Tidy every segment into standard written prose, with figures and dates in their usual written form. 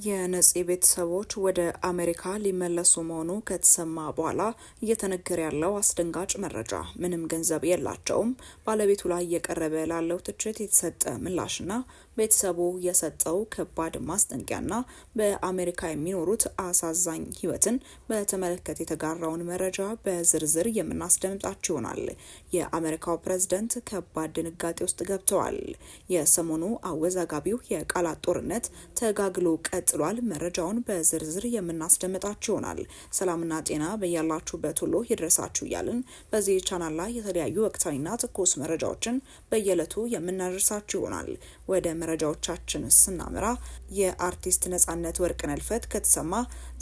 የነፂ ቤተሰቦች ወደ አሜሪካ ሊመለሱ መሆኑ ከተሰማ በኋላ እየተነገረ ያለው አስደንጋጭ መረጃ፣ ምንም ገንዘብ የላቸውም፣ ባለቤቱ ላይ እየቀረበ ላለው ትችት የተሰጠ ምላሽና ቤተሰቡ የሰጠው ከባድ ማስጠንቀቂያና በአሜሪካ የሚኖሩት አሳዛኝ ሕይወትን በተመለከተ የተጋራውን መረጃ በዝርዝር የምናስደምጣችሁ ይሆናል። የአሜሪካው ፕሬዝዳንት ከባድ ድንጋጤ ውስጥ ገብተዋል። የሰሞኑ አወዛጋቢው የቃላት ጦርነት ተጋግሎ ቀጥሏል። መረጃውን በዝርዝር የምናስደምጣችሁ ይሆናል። ሰላምና ጤና በያላችሁበት ሁሉ ይድረሳችሁ እያልን በዚህ ቻናል ላይ የተለያዩ ወቅታዊና ትኩስ መረጃዎችን በየዕለቱ የምናደርሳችሁ ይሆናል። ወደ መረጃዎቻችን ስናመራ የአርቲስት ነጻነት ወርቅነህ ህልፈት ከተሰማ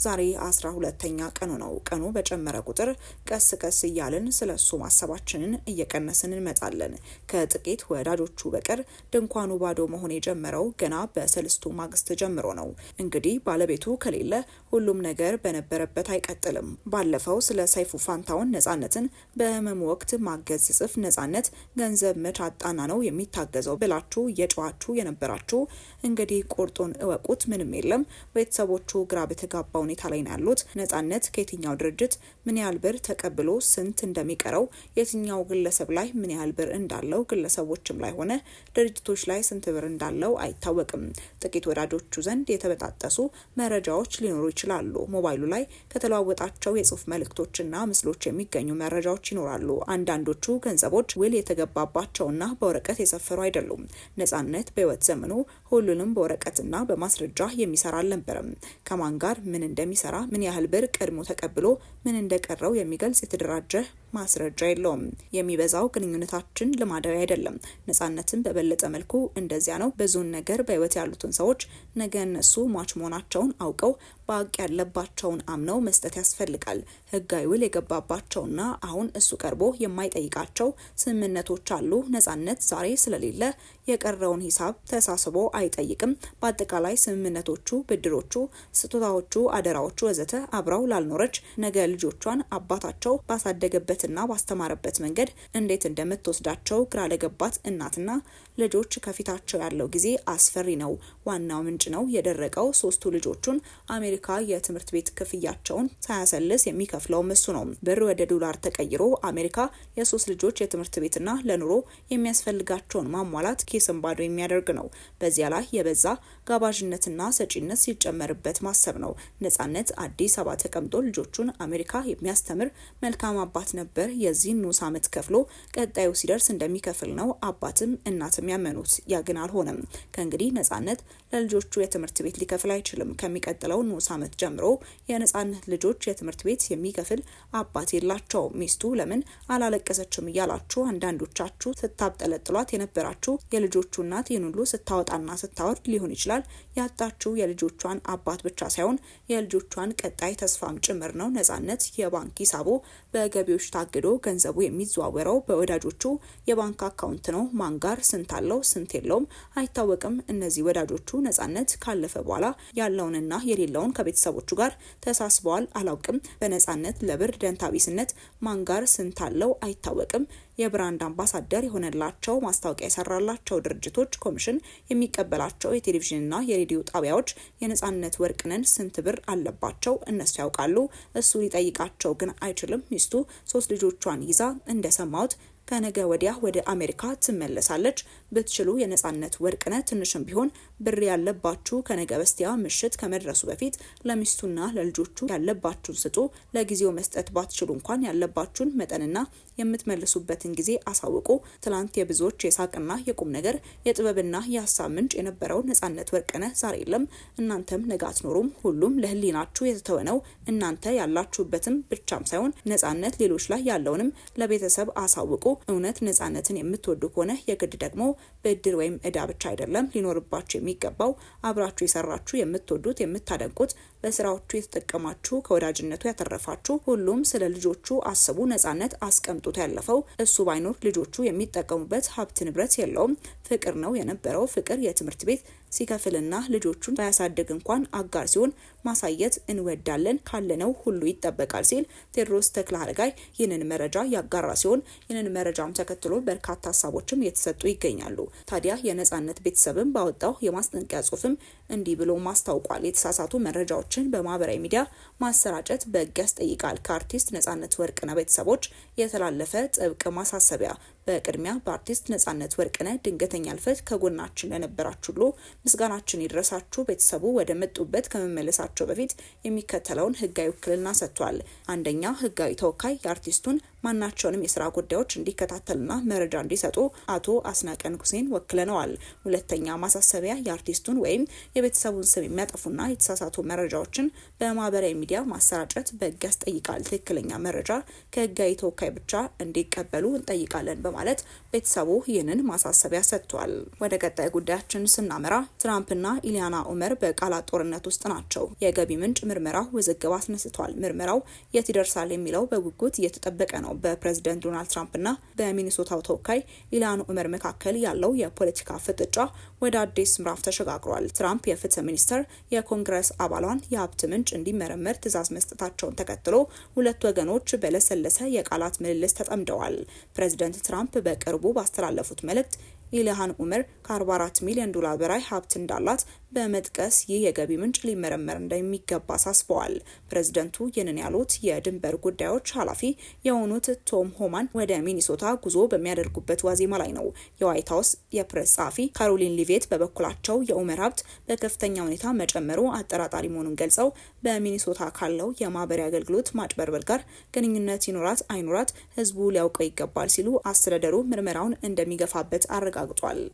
ዛሬ 12ኛ ቀኑ ነው። ቀኑ በጨመረ ቁጥር ቀስ ቀስ እያልን ስለሱ ማሰባችንን እየቀነስን እንመጣለን። ከጥቂት ወዳጆቹ በቀር ድንኳኑ ባዶ መሆን የጀመረው ገና በሰልስቱ ማግስት ጀምሮ ነው። እንግዲህ ባለቤቱ ከሌለ ሁሉም ነገር በነበረበት አይቀጥልም። ባለፈው ስለ ሰይፉ ፋንታውን ነጻነትን በህመሙ ወቅት ማገዝ ጽፍ ነጻነት ገንዘብ መች አጣና ነው የሚታገዘው ብላችሁ እየጨዋችሁ የነበራችሁ እንግዲህ ቁርጡን እወቁት። ምንም የለም። ቤተሰቦቹ ግራ በተጋባ ሁኔታ ላይ ነው ያሉት። ነጻነት ከየትኛው ድርጅት ምን ያህል ብር ተቀብሎ ስንት እንደሚቀረው፣ የትኛው ግለሰብ ላይ ምን ያህል ብር እንዳለው፣ ግለሰቦችም ላይ ሆነ ድርጅቶች ላይ ስንት ብር እንዳለው አይታወቅም። ጥቂት ወዳጆቹ ዘንድ የተበጣጠሱ መረጃዎች ሊኖሩ ይችላሉ። ሞባይሉ ላይ ከተለዋወጣቸው የጽሁፍ መልእክቶችና ምስሎች የሚገኙ መረጃዎች ይኖራሉ። አንዳንዶቹ ገንዘቦች ውል የተገባባቸውና በወረቀት የሰፈሩ አይደሉም። ነጻነት በህይወት ዘመኑ ሁሉንም በወረቀትና በማስረጃ የሚሰራ አልነበረም። ከማን ጋር ምን እንደሚሰራ፣ ምን ያህል ብር ቀድሞ ተቀብሎ ምን እንደቀረው የሚገልጽ የተደራጀ ማስረጃ የለውም። የሚበዛው ግንኙነታችን ልማዳዊ አይደለም። ነጻነትን በበለጠ መልኩ እንደዚያ ነው። ብዙን ነገር በህይወት ያሉትን ሰዎች ነገ እነሱ ሟች መሆናቸውን አውቀው በአቅ ያለባቸውን አምነው መስጠት ያስፈልጋል። ህጋዊ ውል የገባባቸውና አሁን እሱ ቀርቦ የማይጠይቃቸው ስምምነቶች አሉ። ነጻነት ዛሬ ስለሌለ የቀረውን ሂሳብ ተሳስቦ አይጠይቅም። በአጠቃላይ ስምምነቶቹ፣ ብድሮቹ፣ ስጦታዎቹ፣ አደራዎቹ ወዘተ አብራው ላልኖረች ነገ ልጆቿን አባታቸው ባሳደገበትና ባስተማረበት መንገድ እንዴት እንደምትወስዳቸው ግራ ለገባት እናትና ልጆች ከፊታቸው ያለው ጊዜ አስፈሪ ነው። ዋናው ምንጭ ነው የደረቀው። ሶስቱ ልጆቹን አሜሪካ የትምህርት ቤት ክፍያቸውን ሳያሰልስ የሚከፍለው እሱ ነው። ብር ወደ ዶላር ተቀይሮ አሜሪካ የሶስት ልጆች የትምህርት ቤትና ለኑሮ የሚያስፈልጋቸውን ማሟላት ኬስን ባዶ የሚያደርግ ነው። በዚያ ላይ የበዛ ጋባዥነትና ሰጪነት ሲጨመርበት ማሰብ ነው። ነጻነት አዲስ አበባ ተቀምጦ ልጆቹን አሜሪካ የሚያስተምር መልካም አባት ነበር። የዚህን ንዑስ ዓመት ከፍሎ ቀጣዩ ሲደርስ እንደሚከፍል ነው አባትም እናትም ያመኑት። ያ ግን አልሆነም። ከእንግዲህ ነጻነት ለልጆቹ የትምህርት ቤት ሊከፍል አይችልም። ከሚቀጥለው ንዑስ ዓመት ጀምሮ የነጻነት ልጆች የትምህርት ቤት የሚከፍል አባት የላቸው። ሚስቱ ለምን አላለቀሰችም እያላችሁ አንዳንዶቻችሁ ስታብጠለጥሏት የነበራችሁ የልጆቹ እናት ይህን ሁሉ ስታወጣና ስታወርድ ሊሆን ይችላል ያጣችው የልጆቿን አባት ብቻ ሳይሆን የልጆቿን ቀጣይ ተስፋም ጭምር ነው። ነጻነት የባንክ ሂሳቡ በገቢዎች ታግዶ ገንዘቡ የሚዘዋወረው በወዳጆቹ የባንክ አካውንት ነው። ማን ጋር ስንት አለው ስንት የለውም አይታወቅም። እነዚህ ወዳጆቹ ነጻነት ካለፈ በኋላ ያለውንና የሌለውን ከቤተሰቦቹ ጋር ተሳስበዋል። አላውቅም። በነጻነት ለብር ደንታቢስነት ማን ጋር ስንት አለው አይታወቅም። የብራንድ አምባሳደር የሆነላቸው ማስታወቂያ የሰራላቸው ድርጅቶች ኮሚሽን የሚቀበላቸው የቴሌቪዥንና የሬዲዮ ጣቢያዎች የነጻነት ወርቅነህን ስንት ብር አለባቸው እነሱ ያውቃሉ። እሱ ሊጠይቃቸው ግን አይችልም። ሚስቱ 3 ልጆቿን ይዛ እንደሰማሁት ከነገ ወዲያ ወደ አሜሪካ ትመለሳለች። ብትችሉ የነጻነት ወርቅነህ ትንሽም ቢሆን ብር ያለባችሁ ከነገ በስቲያ ምሽት ከመድረሱ በፊት ለሚስቱና ለልጆቹ ያለባችሁን ስጡ። ለጊዜው መስጠት ባትችሉ እንኳን ያለባችሁን መጠንና የምትመልሱበትን ጊዜ አሳውቁ። ትላንት የብዙዎች የሳቅና የቁም ነገር የጥበብና የሀሳብ ምንጭ የነበረው ነጻነት ወርቅነህ ዛሬ የለም። እናንተም ነገ አትኖሩም። ሁሉም ለህሊናችሁ የተተወ ነው። እናንተ ያላችሁበትም ብቻም ሳይሆን ነጻነት ሌሎች ላይ ያለውንም ለቤተሰብ አሳውቁ። እውነት ነጻነትን የምትወዱ ከሆነ የግድ ደግሞ ብድር ወይም እዳ ብቻ አይደለም ሊኖርባችሁ የሚገባው። አብራችሁ የሰራችሁ የምትወዱት የምታደንቁት በስራዎቹ የተጠቀማችሁ ከወዳጅነቱ ያተረፋችሁ ሁሉም ስለ ልጆቹ አስቡ፣ ነጻነት አስቀምጡት። ያለፈው እሱ ባይኖር ልጆቹ የሚጠቀሙበት ሀብት ንብረት የለውም። ፍቅር ነው የነበረው። ፍቅር የትምህርት ቤት ሲከፍልና ልጆቹን ባያሳድግ እንኳን አጋር ሲሆን ማሳየት እንወዳለን። ካለነው ሁሉ ይጠበቃል ሲል ቴዎድሮስ ተክለሃርጋይ ይህንን መረጃ ያጋራ ሲሆን ይህንን መረጃም ተከትሎ በርካታ ሀሳቦችም እየተሰጡ ይገኛሉ። ታዲያ የነጻነት ቤተሰብም ባወጣው የማስጠንቀቂያ ጽሁፍም እንዲህ ብሎ ማስታውቋል። የተሳሳቱ መረጃዎችን በማህበራዊ ሚዲያ ማሰራጨት በሕግ ያስጠይቃል። ከአርቲስት ነጻነት ወርቅነህ ቤተሰቦች የተላለፈ ጥብቅ ማሳሰቢያ። በቅድሚያ በአርቲስት ነጻነት ወርቅነህ ድንገተኛ ህልፈት ከጎናችን ለነበራችሁ ሁሉ ምስጋናችን ይድረሳችሁ። ቤተሰቡ ወደ መጡበት ከመመለሳቸው በፊት የሚከተለውን ህጋዊ ውክልና ሰጥቷል። አንደኛ፣ ህጋዊ ተወካይ የአርቲስቱን ማናቸውንም የስራ ጉዳዮች እንዲከታተልና መረጃ እንዲሰጡ አቶ አስናቀ ንጉሴን ወክለነዋል። ሁለተኛ ማሳሰቢያ፣ የአርቲስቱን ወይም የቤተሰቡን ስም የሚያጠፉና የተሳሳቱ መረጃዎችን በማህበራዊ ሚዲያ ማሰራጨት በሕግ ያስጠይቃል። ትክክለኛ መረጃ ከህጋዊ ተወካይ ብቻ እንዲቀበሉ እንጠይቃለን በማለት ቤተሰቡ ይህንን ማሳሰቢያ ሰጥቷል። ወደ ቀጣይ ጉዳያችን ስናመራ ትራምፕና ኢሊያና ኡመር በቃላት ጦርነት ውስጥ ናቸው። የገቢ ምንጭ ምርመራው ውዝግብ አስነስቷል። ምርመራው የት ይደርሳል የሚለው በጉጉት እየተጠበቀ ነው። በፕሬዝዳንት ዶናልድ ትራምፕና በሚኒሶታው ተወካይ ኢሊያና ኡመር መካከል ያለው የፖለቲካ ፍጥጫ ወደ አዲስ ምዕራፍ ተሸጋግሯል። ትራምፕ የፍትህ ሚኒስተር የኮንግረስ አባሏን የሀብት ምንጭ እንዲመረመር ትዕዛዝ መስጠታቸውን ተከትሎ ሁለት ወገኖች በለሰለሰ የቃላት ምልልስ ተጠምደዋል። ፕሬዝዳንት ትራምፕ በቅርቡ ባስተላለፉት መልእክት ኢልሃን ኡመር ከ44 ሚሊዮን ዶላር በላይ ሀብት እንዳላት በመጥቀስ ይህ የገቢ ምንጭ ሊመረመር እንደሚገባ አሳስበዋል። ፕሬዝደንቱ ይህንን ያሉት የድንበር ጉዳዮች ኃላፊ የሆኑት ቶም ሆማን ወደ ሚኒሶታ ጉዞ በሚያደርጉበት ዋዜማ ላይ ነው። የዋይት ሀውስ የፕሬስ ጸሐፊ ካሮሊን ሊቬት በበኩላቸው የኡመር ሀብት በከፍተኛ ሁኔታ መጨመሩ አጠራጣሪ መሆኑን ገልጸው በሚኒሶታ ካለው የማህበራዊ አገልግሎት ማጭበርበር ጋር ግንኙነት ይኖራት አይኖራት ህዝቡ ሊያውቀው ይገባል ሲሉ አስተዳደሩ ምርመራውን እንደሚገፋበት አረጋግጧል።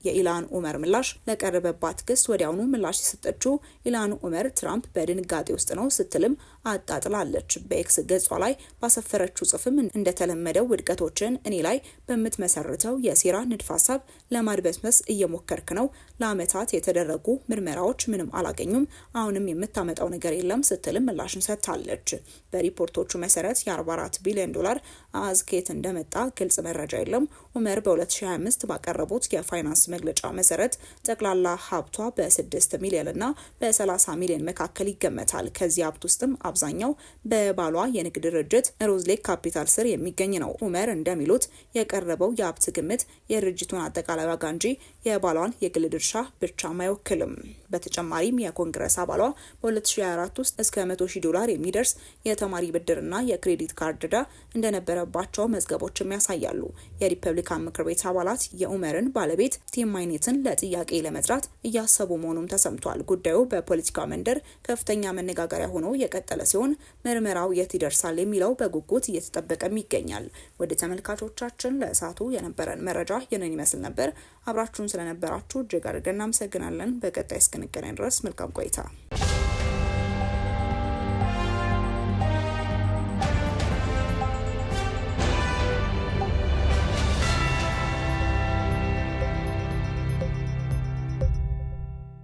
የኢልሃን ኡመር ምላሽ ለቀረበባት ክስ ወዲያውኑ ምላሽ የሰጠችው ኢልሃን ኡመር ትራምፕ በድንጋጤ ውስጥ ነው ስትልም አጣጥላለች። በኤክስ ገጿ ላይ ባሰፈረችው ጽሑፍም እንደተለመደው ውድቀቶችን እኔ ላይ በምትመሰርተው የሴራ ንድፍ ሀሳብ ለማድበስበስ እየሞከርክ ነው። ለዓመታት የተደረጉ ምርመራዎች ምንም አላገኙም። አሁንም የምታመጣው ነገር የለም ስትልም ምላሽን ሰጥታለች። በሪፖርቶቹ መሰረት የ44 ቢሊዮን ዶላር አዝኬት እንደመጣ ግልጽ መረጃ የለም። ኡመር በ2025 ባቀረቡት የፋይናንስ መግለጫ መሰረት ጠቅላላ ሀብቷ በ6 ሚሊዮን እና በ30 ሚሊዮን መካከል ይገመታል። ከዚህ ሀብት ውስጥም አብዛኛው በባሏ የንግድ ድርጅት ሮዝሌክ ካፒታል ስር የሚገኝ ነው። ኡመር እንደሚሉት የቀረበው የሀብት ግምት የድርጅቱን አጠቃላይ ዋጋ እንጂ የባሏን የግል ድርሻ ብቻም አይወክልም። በተጨማሪም የኮንግረስ አባሏ በ2024 ውስጥ እስከ 100,000 ዶላር የሚደርስ የተማሪ ብድርና የክሬዲት ካርድ ዕዳ እንደነበረባቸው መዝገቦችም ያሳያሉ። የሪፐብሊካን ምክር ቤት አባላት የኡመርን ባለቤት ቲም ማይኔትን ለጥያቄ ለመጥራት እያሰቡ መሆኑም ተሰምቷል። ጉዳዩ በፖለቲካ መንደር ከፍተኛ መነጋገሪያ ሆኖ የቀጠለ ሲሆን ምርመራው የት ይደርሳል የሚለው በጉጉት እየተጠበቀም ይገኛል። ወደ ተመልካቾቻችን ለእሳቱ የነበረን መረጃ ይህንን ይመስል ነበር። አብራችሁን ስለነበራችሁ እጅግ አድርገን እናመሰግናለን። በቀጣይ እስክንገናኝ ድረስ መልካም ቆይታ